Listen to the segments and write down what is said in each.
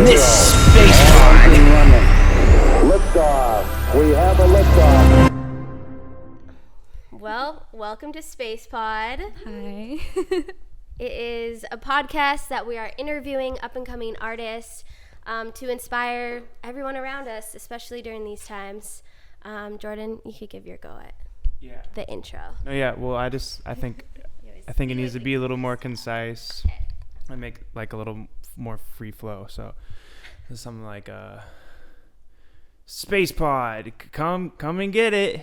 This space pod. Liftoff. We have a liftoff. Well, welcome to Space Pod. Hi. It is a podcast that we are interviewing up-and-coming artists to inspire everyone around us, especially during these times. Jordan, you could give your go at the intro. No, yeah. Well, I think it needs to be a little more concise and make like a little more free flow. So, there's something like Space Pod. Come and get it.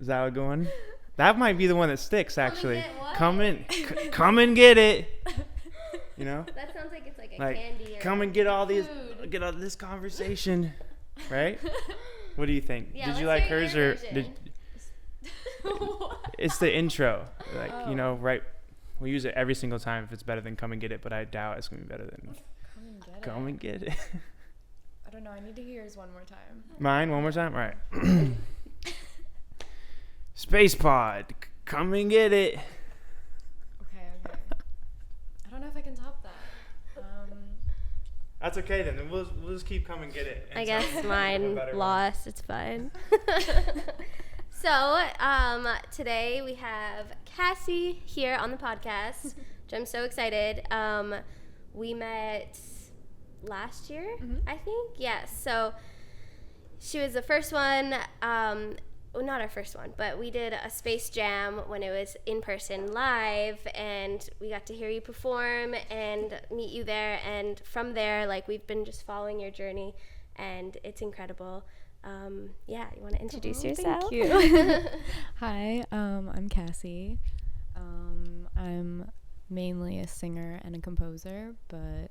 Is that what going? That might be the one that sticks, actually. Come and get it. You know? That sounds like it's like a candy. Come and get all this conversation, right? What do you think? Yeah, did you like hers or did? What? It's the intro, right? We use it every single time if it's better than come and get it, but I doubt it's gonna be better than come and get it. I don't know. I need to hear yours one more time. Mine one more time, all right. Space Pod, come and get it. Okay. I don't know if I can top that. That's okay then. We'll just keep come and get it. I guess mine lost. It's fine. So today we have Cassie here on the podcast, which I'm so excited. We met last year, I think. Yes. So she was the first one. Well, not our first one, but we did a Space Jam when it was in person live, and we got to hear you perform and meet you there. And from there, like, we've been just following your journey, and it's incredible. You want to introduce yourself? Thank you. Hi, I'm Cassie. I'm mainly a singer and a composer, but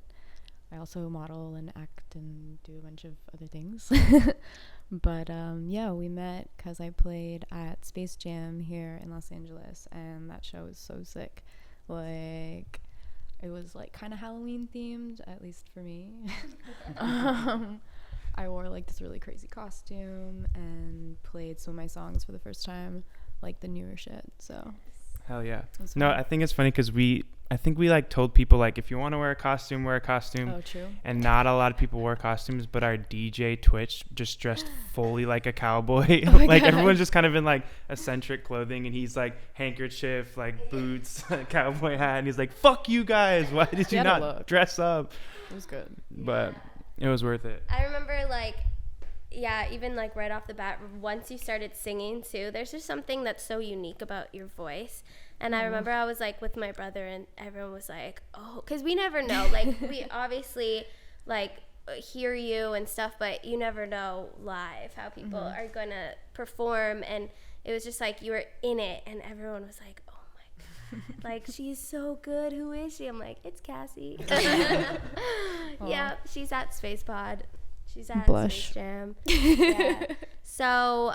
I also model and act and do a bunch of other things. But we met because I played at Space Jam here in Los Angeles, and that show was so sick. Like, it was like kind of Halloween themed, at least for me. I wore like this really crazy costume and played some of my songs for the first time, like the newer shit. So hell yeah. No, I think it's funny because I think we like told people like if you want to wear a costume, wear a costume. Oh, true. And not a lot of people wear costumes, but our DJ Twitch just dressed fully like a cowboy. Like everyone's just kind of in like eccentric clothing, and he's like handkerchief, like boots, cowboy hat, and he's like, "Fuck you guys! Why did you not dress up?" It was good, but it was worth it. I remember even like right off the bat, once you started singing too, there's just something that's so unique about your voice. And I remember I was like with my brother, and everyone was like, oh, because we never know. Like, we obviously like hear you and stuff, but you never know live how people are going to perform. And it was just like you were in it, and everyone was like, oh my God, like, she's so good. Who is she? I'm like, it's Cassie. Yeah, she's at Space Pod. She's at Space Jam. Yeah. So,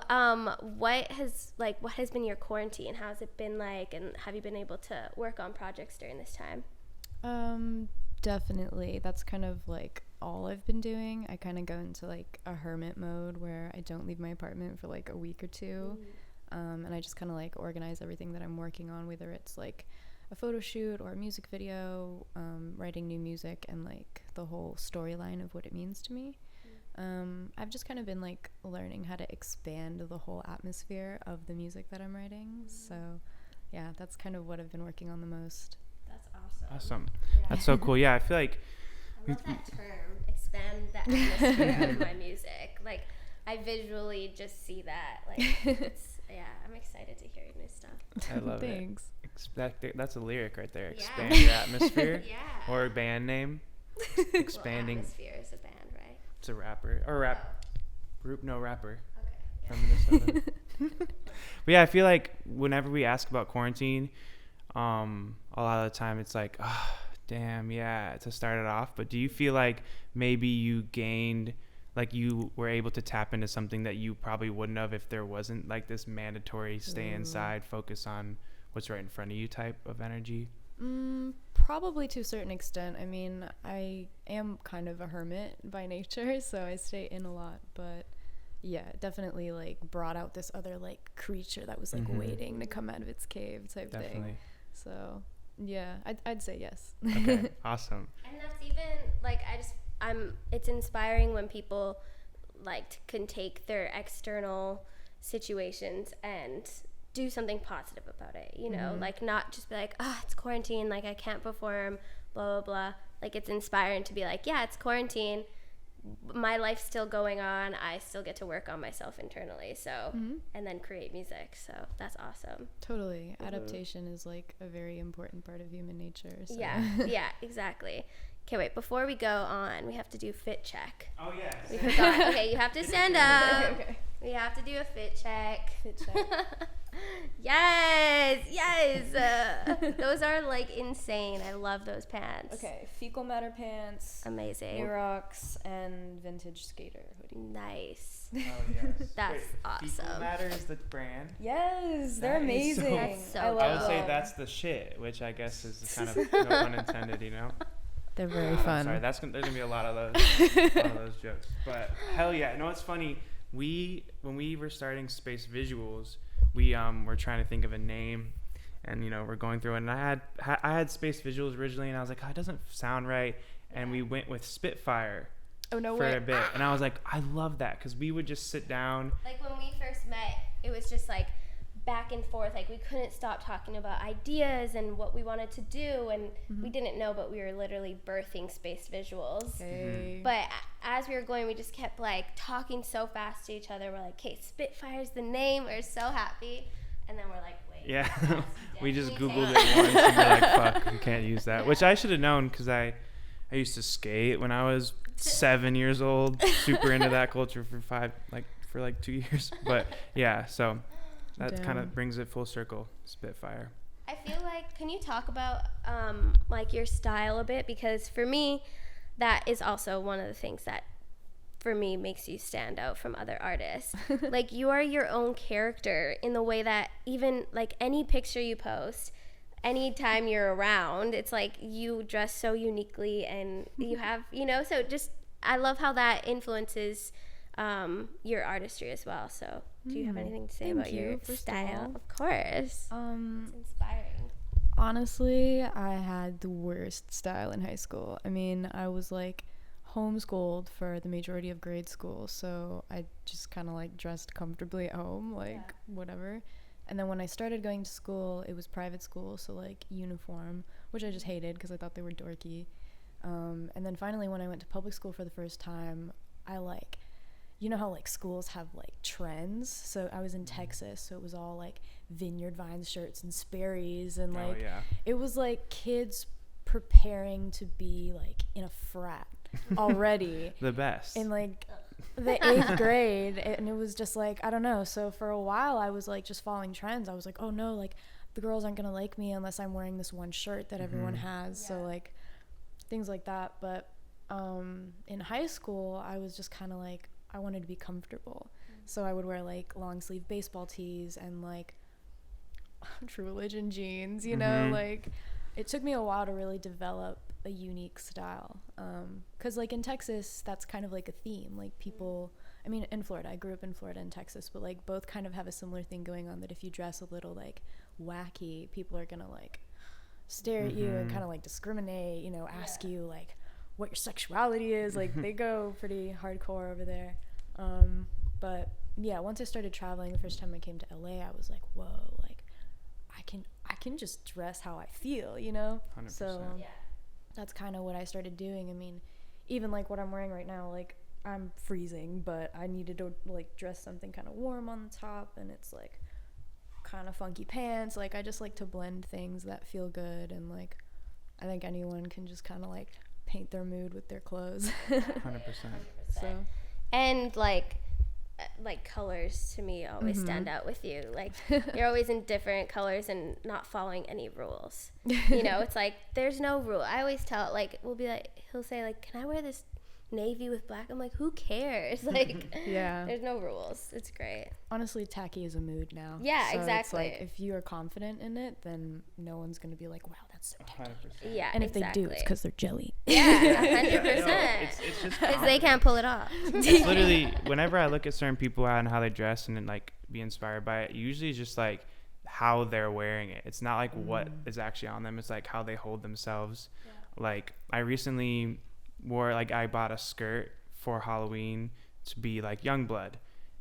what has been your quarantine? How has it been like, and have you been able to work on projects during this time? Definitely. That's kind of like all I've been doing. I kind of go into like a hermit mode where I don't leave my apartment for like a week or two. And I just kind of like organize everything that I'm working on, whether it's like a photo shoot or a music video, writing new music, and like the whole storyline of what it means to me. I've just kind of been like learning how to expand the whole atmosphere of the music that I'm writing. So yeah, that's kind of what I've been working on the most. That's awesome. Awesome. Yeah. That's so cool. Yeah, I feel like I love that term, expand the atmosphere of my music. Like, I visually just see that. Like, I'm excited to hear your new stuff. I love Thanks. it. That's a lyric right there. Yeah. Expand your atmosphere. Yeah. Or a band name. Expanding. Well, Atmosphere is a band, right? It's a rapper. Or rap. Group, no rapper. Okay. Yeah. From Minnesota. But yeah, I feel like whenever we ask about quarantine, a lot of the time it's like, oh, damn, yeah, to start it off. But do you feel like maybe you gained, like you were able to tap into something that you probably wouldn't have if there wasn't like this mandatory stay inside, focus on what's right in front of you type of energy? Probably to a certain extent. I mean, I am kind of a hermit by nature, so I stay in a lot, but yeah, definitely like brought out this other like creature that was like waiting to come out of its cave type thing. So Yeah, I'd say yes. Okay, awesome. And that's even like it's inspiring when people like can take their external situations and do something positive about it, you know, like not just be like, it's quarantine, like I can't perform, blah blah blah. Like it's inspiring to be like, yeah, it's quarantine, my life's still going on, I still get to work on myself internally, so and then create music, so that's awesome. Totally. Adaptation is like a very important part of human nature, so. Yeah, exactly. Okay, wait, before we go on, we have to do fit check. Oh yeah. We forgot. Okay, you have to stand up. Okay. We have to do a fit check. Fit check. Yes. Those are like insane. I love those pants. Okay, fecal matter pants, Amazing. Aerox, and vintage skater hoodie. Nice. Oh yes. That's awesome. Fecal Matter is the brand. Yes, they're That is so- amazing. That's so I I love would say them. that's the shit, which I guess is kind of no pun intended, you know. They're very I'm fun. sorry, there's gonna be a lot of those jokes. But hell yeah, no, it's funny. When we were starting Space Visuals, we were trying to think of a name, and we're going through it. And I had Space Visuals originally, and I was like, it doesn't sound right. And we went with Spitfire Oh no for way. a bit, and I was like, I love that, because we would just sit down. Like when we first met, it was just like back and forth. Like we couldn't stop talking about ideas and what we wanted to do, and we didn't know, but we were literally birthing Space Visuals. Okay. But as we were going, we just kept like talking so fast to each other. We're like, okay, Spitfire's the name. We're so happy. And then we're like, wait. Yeah, that's we just definitely Googled taken. it once, and we're like, fuck, we can't use that. Which I should have known, because I used to skate when I was 7 years old. Super into that culture for like 2 years. But yeah, so that kind Damn. of brings it full circle. Spitfire. I feel like, can you talk about like your style a bit? Because for me, that is also one of the things that for me makes you stand out from other artists. Like you are your own character in the way that even like any picture you post, anytime you're around, it's like you dress so uniquely, and you have, so just I love how that influences your artistry as well. So do you have anything to say Thank about your you, first of style? all. Of course. It's inspiring. Honestly, I had the worst style in high school. I mean, I was like homeschooled for the majority of grade school, so I just kind of like dressed comfortably at home, like whatever. And then when I started going to school, it was private school, so like uniform, which I just hated because I thought they were dorky. And then finally when I went to public school for the first time, I like, you know how like schools have like trends? So I was in Texas, so it was all like Vineyard Vines shirts and Sperry's, and like Oh yeah. it was like kids preparing to be like in a frat already The best. in like the 8th grade, and it was just like, I don't know. So for a while I was like just following trends. I was like, oh no, like the girls aren't gonna like me unless I'm wearing this one shirt that everyone has. So like things like that. But in high school I was just kind of like, I wanted to be comfortable, so I would wear like long sleeve baseball tees and like True Religion jeans, like it took me a while to really develop a unique style, because like in Texas that's kind of like a theme. Like people, I mean in Florida, I grew up in Florida and Texas, but like both kind of have a similar thing going on, that if you dress a little like wacky, people are gonna like stare at you and kind of like discriminate, ask you like what your sexuality is. Like they go pretty hardcore over there. But yeah, once I started traveling, the first time I came to LA, I was like, whoa, like I can just dress how I feel, 100%. So that's kind of what I started doing. I mean, even like what I'm wearing right now, like I'm freezing, but I needed to like dress something kind of warm on the top, and it's like kind of funky pants. Like I just like to blend things that feel good, and like I think anyone can just kind of like paint their mood with their clothes. 100%. So And like colors to me always stand out with you. Like you're always in different colors and not following any rules. It's like there's no rule. I always tell, like we'll be like, he'll say like, can I wear this navy with black? I'm like, who cares? Like yeah, there's no rules. It's great. honestly, tacky is a mood now. Yeah, so exactly. It's like if you are confident in it, then no one's gonna be like, wow, that's so tacky. 100%. Yeah, And if exactly. they do, it's because they're jelly. Yeah, 100%. It's just Because they can't pull it off. It's literally, whenever I look at certain people out and how they dress and then like be inspired by it, usually it's just like how they're wearing it. It's not like what is actually on them. It's like how they hold themselves. Like I recently wore, like I bought a skirt for Halloween to be like Youngblood.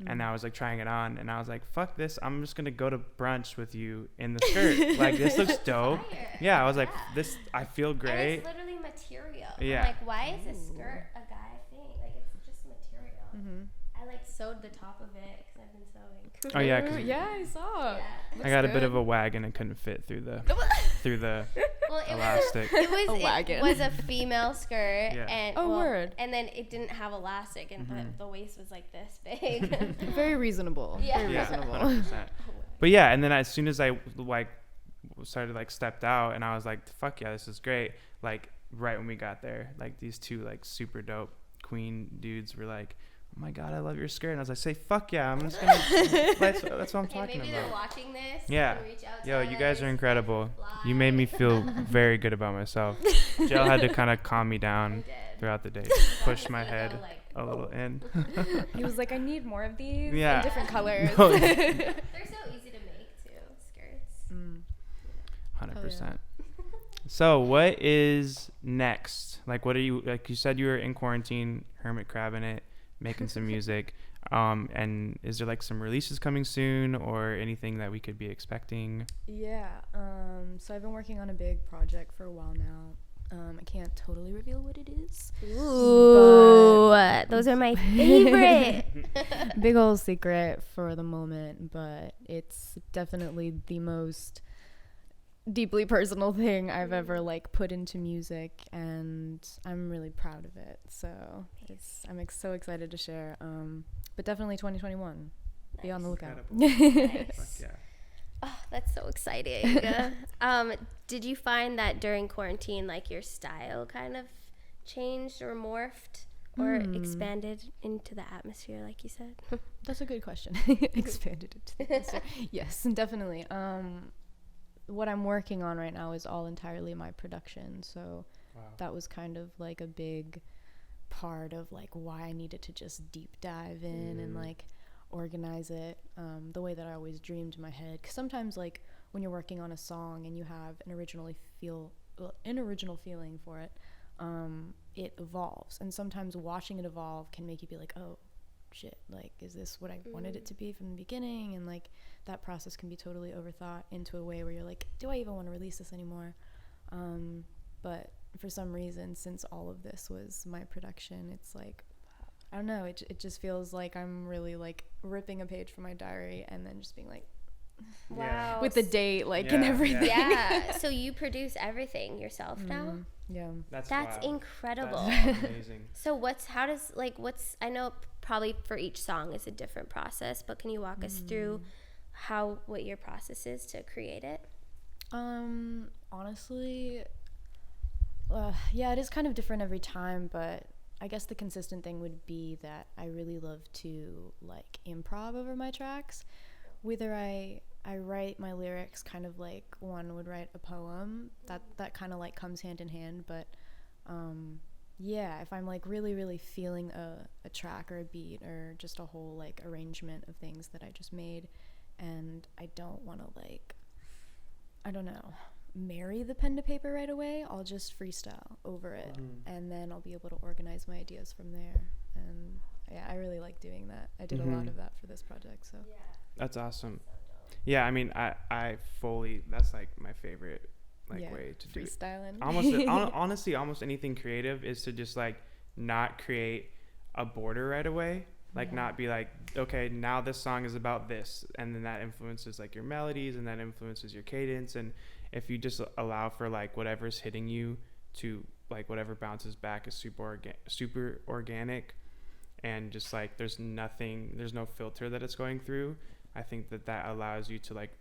And I was like trying it on, and I was like, fuck this, I'm just gonna go to brunch with you in the skirt. Like, this looks dope. Yeah, I was like, this, I feel great. And it's literally material. Yeah. I'm like, why is this skirt a guy thing? Like, it's just material. I like sewed the top of it because I've been sewing. Oh yeah, 'cause Yeah, I saw. Yeah. I got a bit of a wagon and couldn't fit through the Well, elastic. It wagon. was a female skirt, Yeah. and word. And then it didn't have elastic, and the waist was like this big. Very reasonable. Yeah. Very Yeah, reasonable. 100%. But yeah, and then as soon as I like started like stepped out, and I was like, fuck yeah, this is great. Like right when we got there, like these two like super dope queen dudes were like, oh my god, I love your skirt. And I was like, say fuck yeah, I'm just gonna that's what I'm talking maybe they're about. watching this. Yeah. And reach out to Yo, them, you guys are like, incredible. fly. You made me feel very good about myself. Jill had to kind of calm me down throughout the day, push my head a little in. He was like, I need more of these Yeah. in different colors. No, They're so easy to make too, skirts. 100%. So what is next? Like, what are you, like you said, you were in quarantine, hermit crabbing it, making some music. And is there like some releases coming soon or anything that we could be expecting? Yeah. So I've been working on a big project for a while now. I can't totally reveal what it is. Ooh, those are my favorite. Big old secret for the moment, but it's definitely the most deeply personal thing I've ever like put into music, and I'm really proud of it. So I'm so excited to share. But definitely 2021. Be on the lookout. Nice. Yeah. Oh, that's so exciting. Did you find that during quarantine, like your style kind of changed or morphed or expanded into the atmosphere, like you said? That's a good question. Expanded into the atmosphere. Yes, definitely. What I'm working on right now is all entirely my production, so that was kind of like a big part of like why I needed to just deep dive in and like organize it the way that I always dreamed in my head. Because sometimes like when you're working on a song and you have an original feeling for it, it evolves, and sometimes watching it evolve can make you be like, oh shit, like is this what I wanted it to be from the beginning? And like that process can be totally overthought into a way where you're like, do I even want to release this anymore? But for some reason, since all of this was my production, it's like, I don't know, it just feels like I'm really like ripping a page from my diary and then just being like, Wow. with the date like and everything. Yeah. So you produce everything yourself now? Yeah. That's wild. incredible. That's amazing. So I know probably for each song is a different process, but can you walk us through what your process is to create it? Honestly, yeah, it is kind of different every time, but I guess the consistent thing would be that I really love to like improv over my tracks. Whether I write my lyrics kind of like one would write a poem, that kind of like comes hand in hand, but yeah, if I'm like really, really feeling a track or a beat or just a whole like arrangement of things that I just made, and I don't want to like, I don't know, marry the pen to paper right away, I'll just freestyle over it, and then I'll be able to organize my ideas from there. And yeah, I really like doing that. I did a lot of that for this project, so That's awesome. Yeah, I mean, I fully, that's like my favorite way to do it. freestyling. Honestly, almost anything creative is to just like not create a border right away. Like not be like, okay, now this song is about this, and then that influences like your melodies, and that influences your cadence. And if you just allow for like whatever's hitting you to like whatever bounces back is super organic, and just like there's no filter that it's going through. I think that allows you to like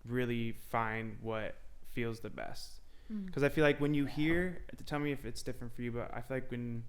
really find what feels the best. Because I feel like when you hear, tell me if it's different for you, but I feel like when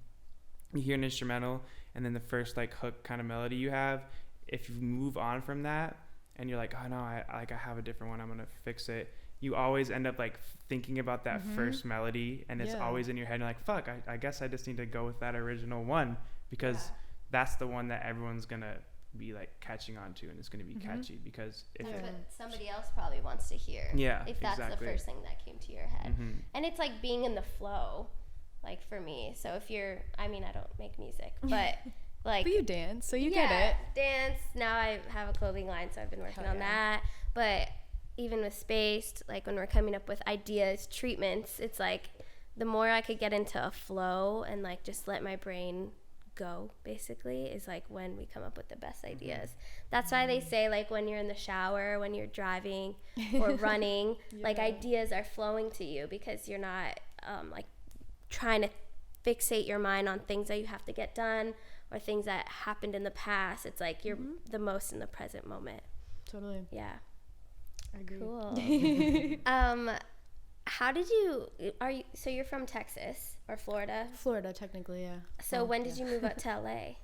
you hear an instrumental and then the first like hook kind of melody you have, if you move on from that and you're like, oh no, I have a different one, I'm gonna fix it, you always end up like thinking about that first melody, and it's always in your head, and you're like, fuck, I guess I just need to go with that original one, because that's the one that everyone's gonna be like catching on to, and it's going to be catchy because if That's it, what somebody else probably wants to hear. Yeah, if that's exactly. the first thing that came to your head. And it's like being in the flow, like for me. So if you're, I mean, I don't make music, but like, But you dance, so you get yeah, it. dance. Now I have a clothing line, so I've been working on that. But even with Spaced, like when we're coming up with ideas, treatments, it's like the more I could get into a flow and like just let my brain go, basically, is like when we come up with the best ideas. That's why they say like when you're in the shower, when you're driving or running, like ideas are flowing to you because you're not like trying to fixate your mind on things that you have to get done or things that happened in the past. It's like you're the most in the present moment. Totally. Yeah. I agree. Cool. How did you, so you're from Texas or Florida? Florida, technically, yeah. So when did you move up to LA?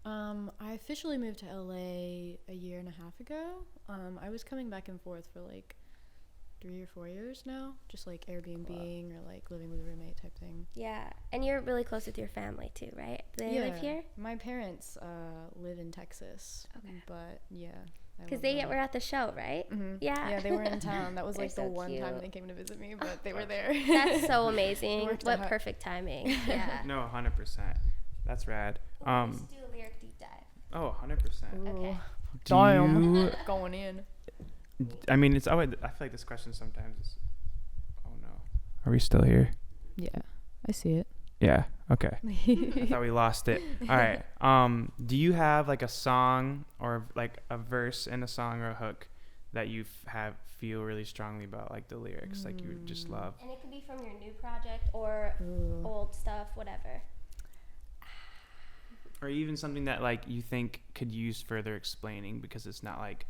I officially moved to LA a year and a half ago. I was coming back and forth for like 3 or 4 years now, just like Airbnb-ing or like living with a roommate type thing. Yeah, and you're really close with your family too, right? They live here? My parents live in Texas, but yeah. Because they were at the show, right? Yeah. Yeah, they were in town. That was like so the one time cute. they came to visit me, but they were there. That's so amazing. What out. perfect timing. Yeah. No, 100%. That's rad. Let's do a lyric deep dive. Oh, 100%. Okay. Do you, Going in. I mean, it's always, I feel like this question sometimes is, oh no. Are we still here? Yeah, I see it. Yeah. Okay. I thought we lost it. All right. Do you have like a song or like a verse in a song or a hook that you feel really strongly about, like the lyrics, like you just love? And it could be from your new project or old stuff, whatever. Or even something that like you think could use further explaining because it's not like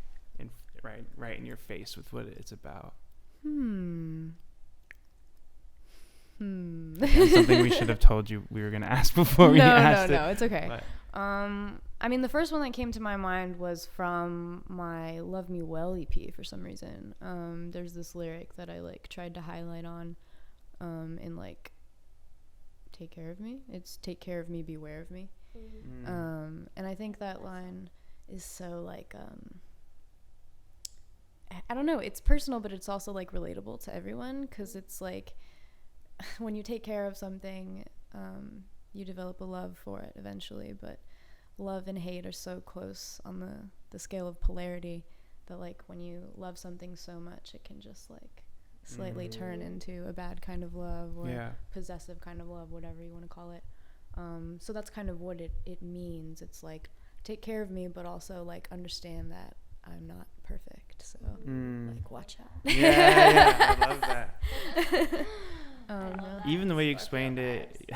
right in your face with what it's about. Again, something we should have told you we were going to ask before we asked it. No, it's okay. But, I mean, the first one that came to my mind was from my Love Me Well EP for some reason. There's this lyric that I like tried to highlight on in like Take Care of Me. It's Take Care of Me, Beware of Me. And I think that line is so like I don't know, it's personal, but it's also like relatable to everyone because it's like when you take care of something, you develop a love for it eventually, but love and hate are so close on the scale of polarity that like when you love something so much, it can just like slightly turn into a bad kind of love or possessive kind of love, whatever you want to call it. So that's kind of what it means. It's like take care of me, but also like understand that I'm not perfect, so like watch out. Yeah, I love that. Even the way you explained it,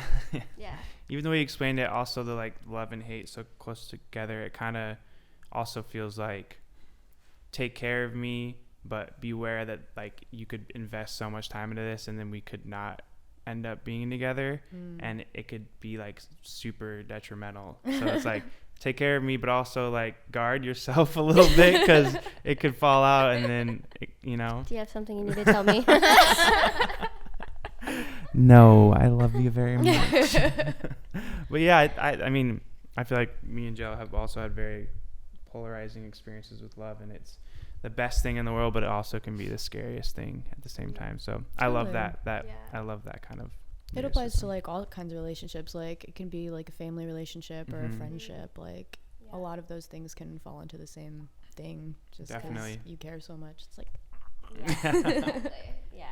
even the way you explained it, also the like love and hate so close together, it kind of also feels like take care of me, but beware that like you could invest so much time into this and then we could not end up being together and it could be like super detrimental. So it's like take care of me, but also like guard yourself a little bit because it could fall out and then you know. Do you have something you need to tell me? No, I love you very much. But yeah, I mean, I feel like me and Jill have also had very polarizing experiences with love, and it's the best thing in the world, but it also can be the scariest thing at the same time. So I love that. I love that kind of. It applies to like all kinds of relationships. Like it can be like a family relationship or a friendship. Like a lot of those things can fall into the same thing. Just because you care so much. It's like. Yeah.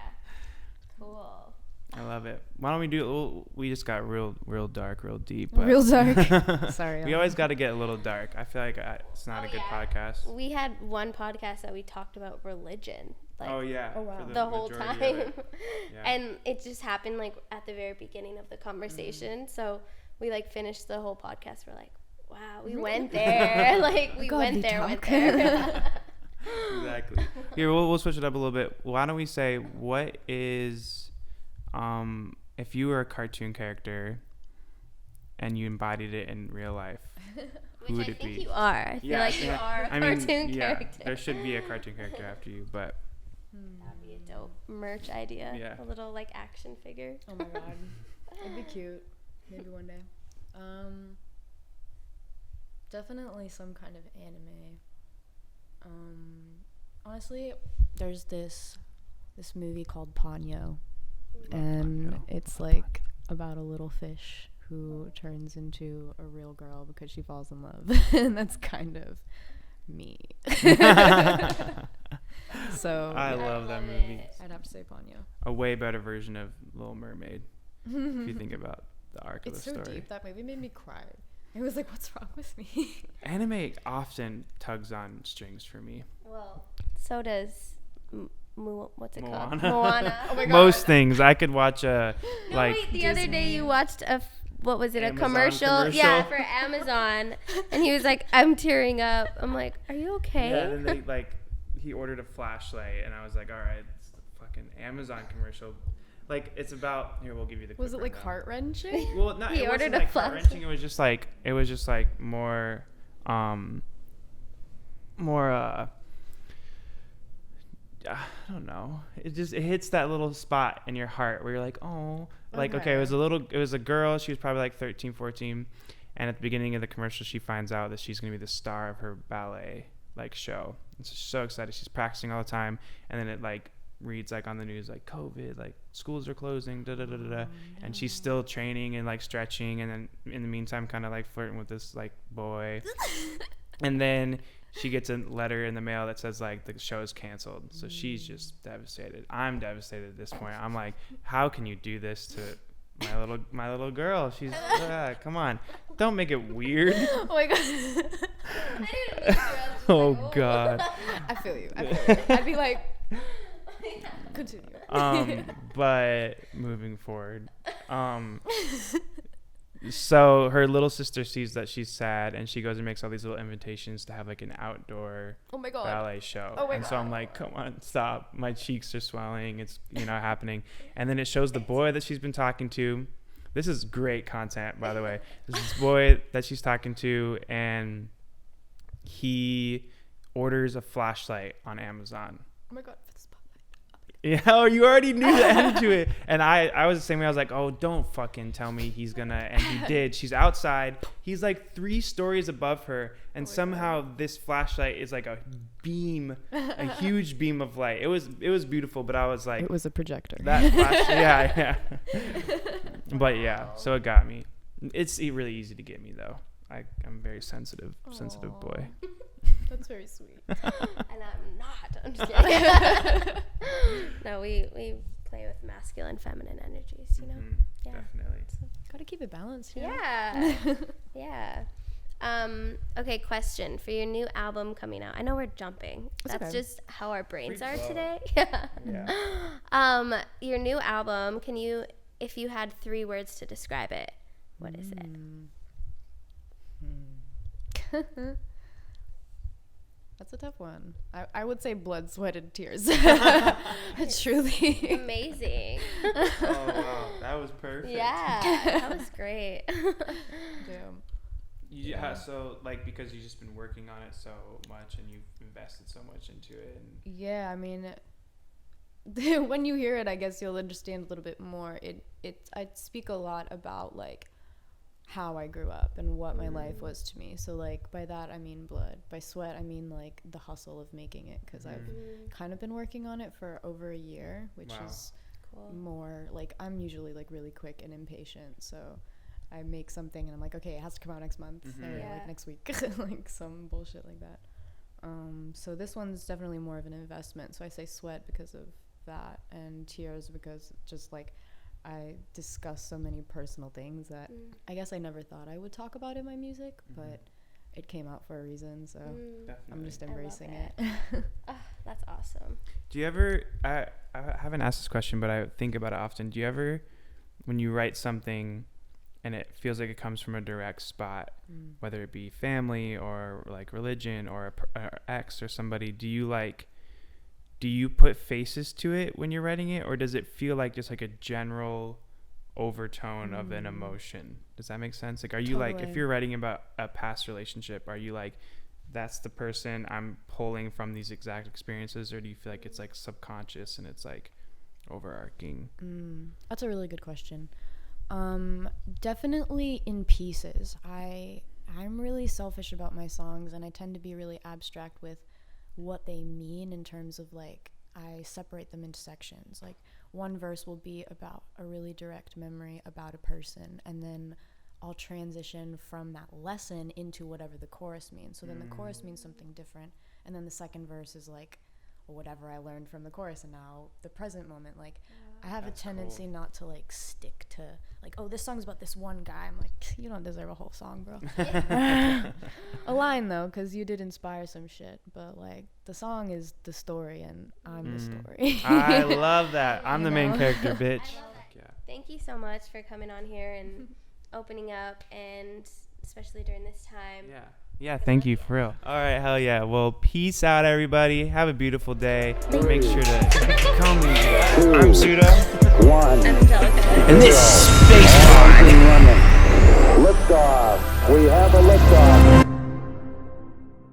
Cool. I love it. Why don't we do? We just got real dark, real deep. But real dark. Sorry. We always got to get a little dark. I feel like it's not a good podcast. We had one podcast that we talked about religion. Like, oh wow. The whole time. And it just happened like at the very beginning of the conversation. So we like finished the whole podcast. We're like, wow, we went there. Like we went there. Exactly. Here, we'll switch it up a little bit. Why don't we say what is if you were a cartoon character and you embodied it in real life, who would it be? You are. I feel like you are a cartoon character. There should be a cartoon character after you, but that'd be a dope merch idea. Yeah. A little like action figure. Oh my god. It'd be cute. Maybe one day. Definitely some kind of anime. Honestly, there's this movie called Ponyo, and Ponyo. it's like about a little fish who turns into a real girl because she falls in love, and that's kind of me. So I love that movie. I'd have to say Ponyo. A way better version of Little Mermaid, if you think about the arc of It's the so story. deep. That movie made me cry. It was like, what's wrong with me? Anime often tugs on strings for me. Well, so does what's it Moana. called? Moana. Oh my god. Most things I could watch No, like wait, the other day you watched what was it, a Amazon commercial? Yeah, commercial? for Amazon. And he was like, I'm tearing up. I'm like, are you okay? yeah, and then they he ordered a flashlight and I was like, all right, it's a fucking Amazon commercial. Like it's about here. We'll give you the. Was quick it like rundown. heart wrenching? Well, not. He It ordered wasn't a like flash. heart-wrenching. It was just like more, I don't know. It hits that little spot in your heart where you're like, oh, like okay. It was a girl. She was probably like 13, 14, and at the beginning of the commercial, she finds out that she's gonna be the star of her ballet show. And so she's so excited. She's practicing all the time, and then it reads on the news COVID, schools are closing, and she's still training and stretching, and then in the meantime kind of flirting with this boy. And then she gets a letter in the mail that says the show is canceled. So she's just devastated. I'm devastated at this point. I'm like, how can you do this to my little girl? She's come on, don't make it weird. Oh my god. Oh god. I feel you. I'd be like, continue. But moving forward, so her little sister sees that she's sad, and she goes and makes all these little invitations to have an outdoor Oh my god. ballet show. Oh my and god. so I'm like, come on, stop. My cheeks are swelling. It's happening. And then it shows the boy that she's been talking to. This is great content, by the way. This boy that she's talking to, and he orders a flashlight on Amazon. Oh my god. Yeah, oh, you already knew the end to it. And I was the same way. I was like, oh, don't fucking tell me he's gonna. And he did. She's outside. He's 3 stories above her. And somehow this flashlight is a beam, a huge beam of light. It was beautiful, but I was like. It was a projector. That flash, yeah. But yeah, so it got me. It's really easy to get me, though. I'm a very sensitive boy. That's very sweet. And I'm not. I'm just kidding. No, we play with masculine, feminine energies, you know? Mm-hmm, Yeah. Definitely. Gotta keep it balanced. Yeah. Yeah. Okay, question for your new album coming out. I know we're jumping. That's That's okay. just how our brains Free are flow. today. Yeah. Your new album, if you had 3 words to describe it, what is it? That's a tough one. I would say blood, sweat, and tears. Truly. Amazing. Oh, wow. That was perfect. Yeah, that was great. Damn. Yeah, so because you've just been working on it so much and you've invested so much into it. And Yeah, I mean, when you hear it, I guess you'll understand a little bit more. I speak a lot about how I grew up and what my life was to me. So by that I mean blood. By sweat I mean the hustle of making it, because I've kind of been working on it for over a year, which Wow. is Cool. more I'm usually really quick and impatient. So I make something and I'm like, okay, it has to come out next month or Yeah. next week, some bullshit like that. So this one's definitely more of an investment. So I say sweat because of that, and tears because just I discuss so many personal things that I guess I never thought I would talk about in my music, but it came out for a reason. So definitely. I'm just I love embracing it. it. Oh, that's awesome. Do you ever, I haven't asked this question, but I think about it often. Do you ever, when you write something and it feels like it comes from a direct spot, whether it be family or religion or a ex or somebody, do you put faces to it when you're writing it, or does it feel like just a general overtone of an emotion? Does that make sense? Are you if Totally. you're writing about a past relationship, are you that's the person I'm pulling from these exact experiences, or do you feel like it's subconscious and it's overarching? That's a really good question. Definitely in pieces. I I'm really selfish about my songs, and I tend to be really abstract with what they mean in terms of like, I separate them into sections. Like one verse will be about a really direct memory about a person, and then I'll transition from that lesson into whatever the chorus means. So then the chorus means something different, and then the second verse is like whatever I learned from the chorus, and now the present moment. Like I have a tendency not to like stick to like, oh, this song's about this one guy. I'm like, you don't deserve a whole song, bro. A line though, because you did inspire some shit, but like the song is the story, and I'm the story. I love that. I'm the main character, bitch. Yeah. Thank you so much for coming on here and opening up, and especially during this time. Yeah, thank you, for real. All right, hell yeah. Well, peace out, everybody. Have a beautiful day. Make sure to call me. I'm Pseudo. 1. I'm Angelica. And this is Space Time. Liftoff. We have a liftoff.